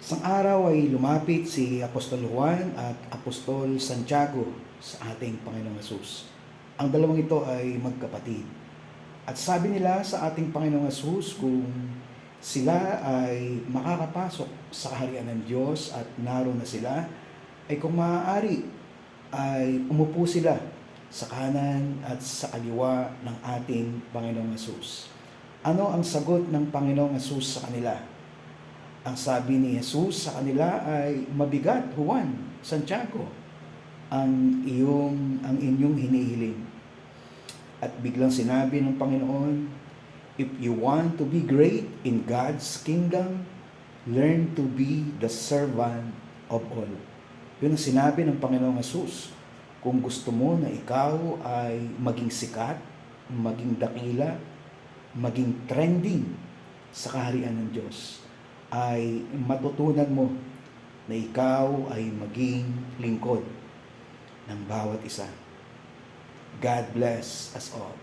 Isang araw ay lumapit si Apostol Juan at Apostol Santiago sa ating Panginoong Hesus. Ang dalawang ito ay magkapatid. At sabi nila sa ating Panginoong Hesus kung sila ay makakapasok sa kaharian ng Diyos at naroon na sila, ay kung maaari ay umupo sila sa kanan at sa kaliwa ng ating Panginoong Hesus. Ano ang sagot ng Panginoong Hesus sa kanila? Ang sabi ni Jesus sa kanila ay, mabigat, Juan, Santiago, ang inyong hinihiling. At biglang sinabi ng Panginoon, if you want to be great in God's kingdom, learn to be the servant of all. Yun ang sinabi ng Panginoong Jesus. Kung gusto mo na ikaw ay maging sikat, maging dakila, maging trending sa kaharian ng Diyos, ay matutunan mo na ikaw ay maging lingkod ng bawat isa. God bless us all.